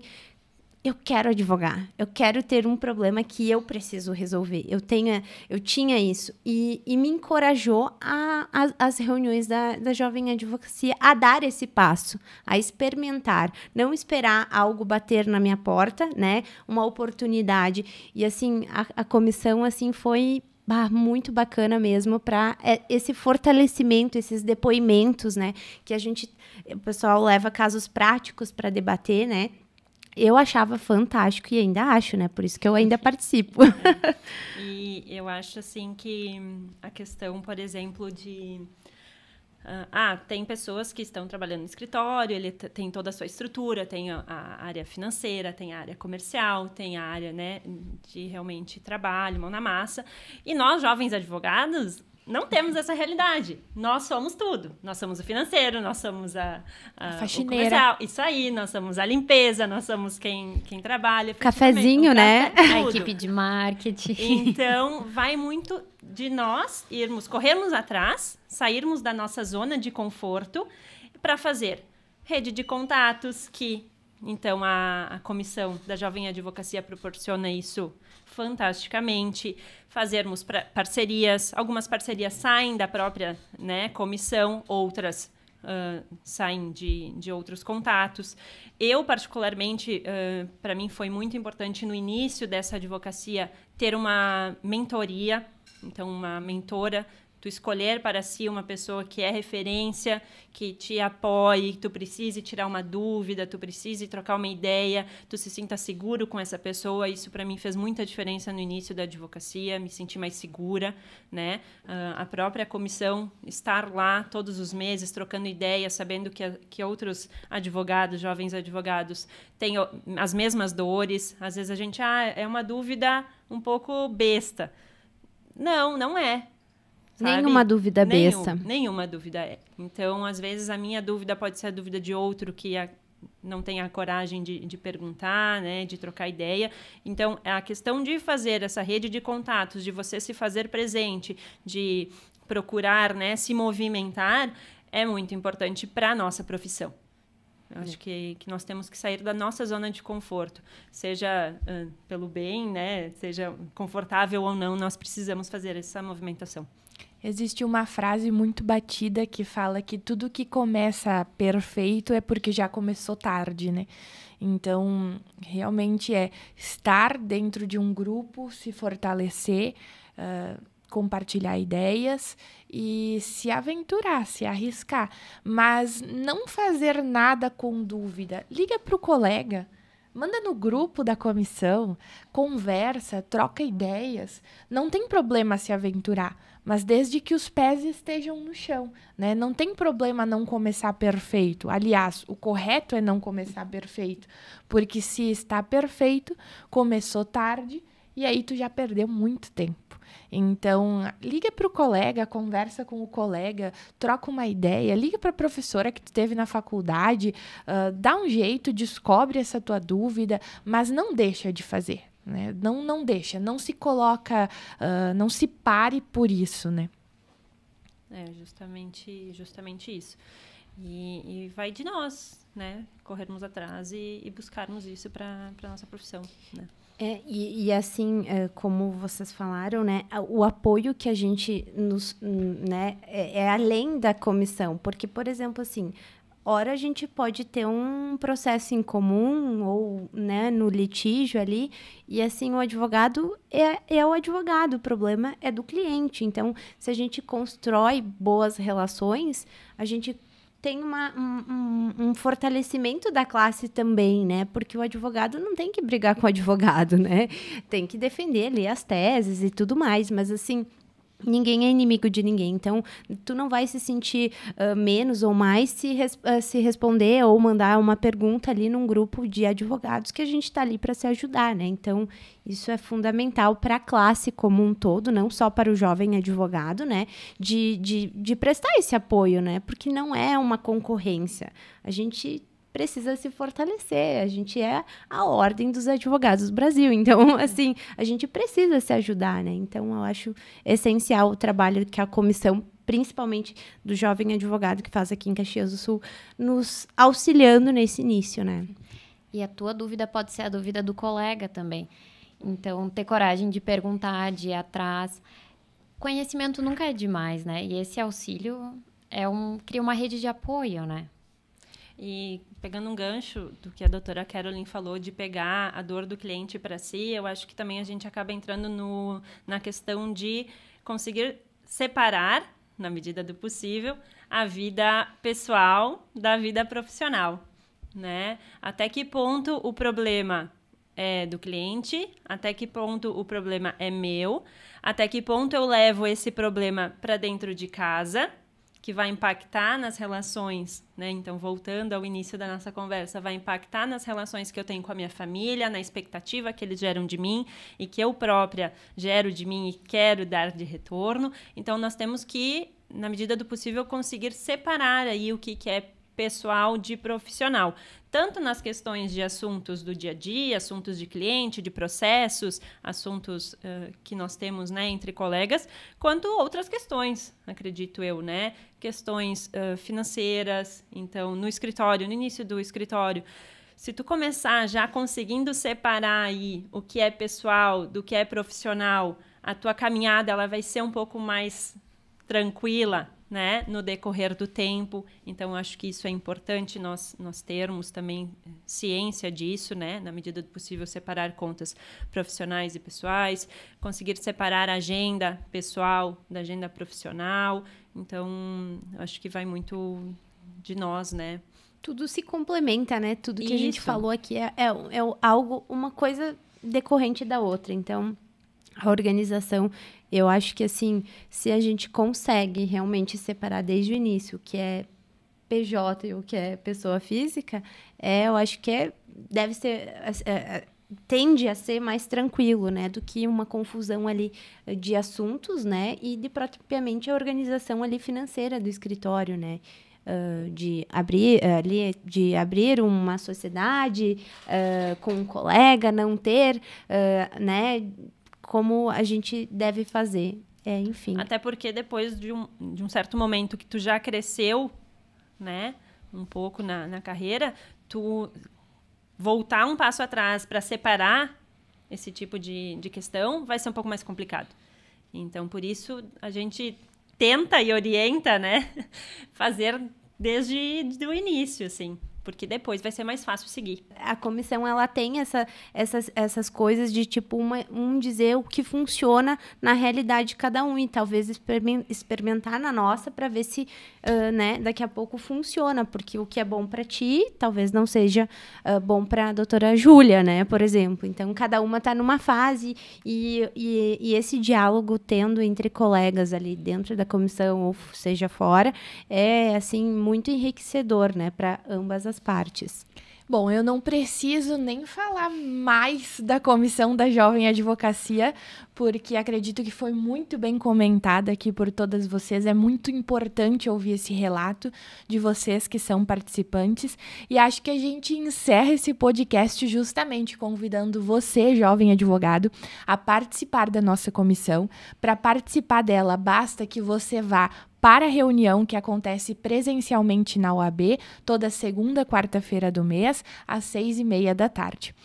eu quero advogar, eu quero ter um problema que eu preciso resolver. Eu tinha isso. E me encorajou as reuniões da Jovem Advocacia a dar esse passo, a experimentar, não esperar algo bater na minha porta, né? Uma oportunidade. E, assim, a comissão, assim, foi muito bacana mesmo para esse fortalecimento, esses depoimentos, né? Que o pessoal leva casos práticos para debater, né? Eu achava fantástico e ainda acho, né? Por isso que eu ainda participo. E eu acho, assim, que a questão, por exemplo, de... tem pessoas que estão trabalhando no escritório, ele tem toda a sua estrutura, tem a área financeira, tem a área comercial, tem a área, né, de realmente trabalho, mão na massa. E nós, jovens advogados, não temos essa realidade. Nós somos tudo. Nós somos o financeiro, nós somos a faxineira. O comercial. Isso aí, nós somos a limpeza, nós somos quem trabalha. Cafezinho, né? A equipe de marketing. Então, vai muito de nós corrermos atrás, sairmos da nossa zona de conforto para fazer rede de contatos então, a Comissão da Jovem Advocacia proporciona isso fantasticamente. Fazermos parcerias. Algumas parcerias saem da própria, né, comissão, outras saem de outros contatos. Eu, particularmente, para mim foi muito importante no início dessa advocacia ter uma mentoria, então uma mentora, tu escolher para si uma pessoa que é referência, que te apoie, que tu precise tirar uma dúvida, tu precise trocar uma ideia, tu se sinta seguro com essa pessoa. Isso para mim fez muita diferença no início da advocacia, me senti mais segura, né? A própria comissão, estar lá todos os meses trocando ideias, sabendo que outros advogados, jovens advogados, têm as mesmas dores. Às vezes a gente, é uma dúvida um pouco besta. Não é. Sabe? Nenhuma dúvida besta. Nenhuma dúvida é. Então, às vezes, a minha dúvida pode ser a dúvida de outro que não tem a coragem de perguntar, né, de trocar ideia. Então, a questão de fazer essa rede de contatos, de você se fazer presente, de procurar, né, se movimentar, é muito importante para a nossa profissão. Eu acho que nós temos que sair da nossa zona de conforto, seja pelo bem, né, seja confortável ou não, nós precisamos fazer essa movimentação. Existe uma frase muito batida que fala que tudo que começa perfeito é porque já começou tarde, né? Então, realmente é estar dentro de um grupo, se fortalecer, compartilhar ideias e se aventurar, se arriscar. Mas não fazer nada com dúvida. Liga para o colega. Manda no grupo da comissão, conversa, troca ideias. Não tem problema se aventurar, mas desde que os pés estejam no chão, né? Não tem problema não começar perfeito. Aliás, o correto é não começar perfeito, porque se está perfeito, começou tarde e aí tu já perdeu muito tempo. Então, liga para o colega, conversa com o colega, troca uma ideia, liga para a professora que tu teve na faculdade, dá um jeito, descobre essa tua dúvida, mas não deixa de fazer, né? Não deixa, não se coloca, não se pare por isso, né? É justamente isso. E vai de nós, né? Corrermos atrás e buscarmos isso para a nossa profissão, né? E assim, como vocês falaram, né, o apoio que a gente né, é além da comissão, porque, por exemplo, assim, ora a gente pode ter um processo em comum ou, né, no litígio ali, e assim, o advogado é o advogado, o problema é do cliente. Então, se a gente constrói boas relações, a gente tem um fortalecimento da classe também, né? Porque o advogado não tem que brigar com o advogado, né? Tem que defender ali as teses e tudo mais, mas assim, ninguém é inimigo de ninguém. Então, tu não vai se sentir menos ou mais se responder ou mandar uma pergunta ali num grupo de advogados que a gente está ali para se ajudar, né? Então, isso é fundamental para a classe como um todo, não só para o jovem advogado, né? De prestar esse apoio, né? Porque não é uma concorrência. A gente precisa se fortalecer. A gente é a ordem dos advogados do Brasil. Então, assim, a gente precisa se ajudar, né? Então, eu acho essencial o trabalho que a comissão, principalmente do jovem advogado que faz aqui em Caxias do Sul, nos auxiliando nesse início, né? E a tua dúvida pode ser a dúvida do colega também. Então, ter coragem de perguntar, de ir atrás. Conhecimento nunca é demais, né? E esse auxílio cria uma rede de apoio, né? E pegando um gancho do que a doutora Caroline falou, de pegar a dor do cliente para si, eu acho que também a gente acaba entrando na questão de conseguir separar, na medida do possível, a vida pessoal da vida profissional, né? Até que ponto o problema é do cliente, até que ponto o problema é meu, até que ponto eu levo esse problema para dentro de casa, que vai impactar nas relações, né? Então, voltando ao início da nossa conversa, vai impactar nas relações que eu tenho com a minha família, na expectativa que eles geram de mim e que eu própria gero de mim e quero dar de retorno. Então, nós temos que, na medida do possível, conseguir separar aí o que é pessoal de profissional, tanto nas questões de assuntos do dia a dia, assuntos de cliente, de processos, assuntos que nós temos, né, entre colegas, quanto outras questões, acredito eu, né, questões financeiras. Então, no escritório, no início do escritório, se tu começar já conseguindo separar aí o que é pessoal do que é profissional, a tua caminhada ela vai ser um pouco mais tranquila, né, no decorrer do tempo. Então, acho que isso é importante nós termos também ciência disso, né, na medida do possível, separar contas profissionais e pessoais, conseguir separar a agenda pessoal da agenda profissional. Então, acho que vai muito de nós, né. Tudo se complementa, né? Tudo que a gente Isso. falou aqui é algo, uma coisa decorrente da outra. Então, a organização, eu acho que, assim, se a gente consegue realmente separar desde o início o que é PJ e o que é pessoa física, eu acho que deve ser... tende a ser mais tranquilo, né? Do que uma confusão ali de assuntos, né? E de propriamente a organização ali financeira do escritório, né? De abrir uma sociedade com um colega, não ter, né? Como a gente deve fazer, enfim. Até porque depois de um certo momento que tu já cresceu, né, um pouco na carreira, tu voltar um passo atrás para separar esse tipo de questão vai ser um pouco mais complicado. Então, por isso, a gente tenta e orienta, né, fazer desde o início, assim. Porque depois vai ser mais fácil seguir. A comissão, ela tem essas coisas de, tipo, dizer o que funciona na realidade de cada um. E talvez experimentar na nossa para ver se, né, daqui a pouco funciona. Porque o que é bom para ti, talvez não seja bom para a doutora Júlia, né, por exemplo. Então, cada uma está numa fase e esse diálogo tendo entre colegas ali dentro da comissão, ou seja, fora, é, assim, muito enriquecedor, né, para ambas as partes. Bom, eu não preciso nem falar mais da Comissão da Jovem Advocacia, porque acredito que foi muito bem comentada aqui por todas vocês. É muito importante ouvir esse relato de vocês que são participantes. E acho que a gente encerra esse podcast justamente convidando você, jovem advogado, a participar da nossa comissão. Para participar dela, basta que você vá para a reunião que acontece presencialmente na OAB, toda segunda, quarta-feira do mês, às 6h30 da tarde.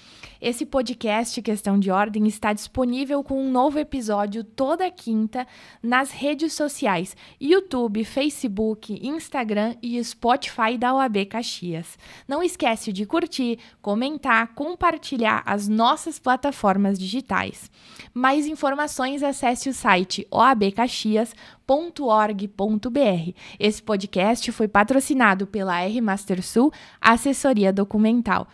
Esse podcast Questão de Ordem está disponível com um novo episódio toda quinta nas redes sociais YouTube, Facebook, Instagram e Spotify da OAB Caxias. Não esquece de curtir, comentar, compartilhar as nossas plataformas digitais. Mais informações, acesse o site oabcaxias.org.br. Esse podcast foi patrocinado pela R Master Sul, assessoria documental.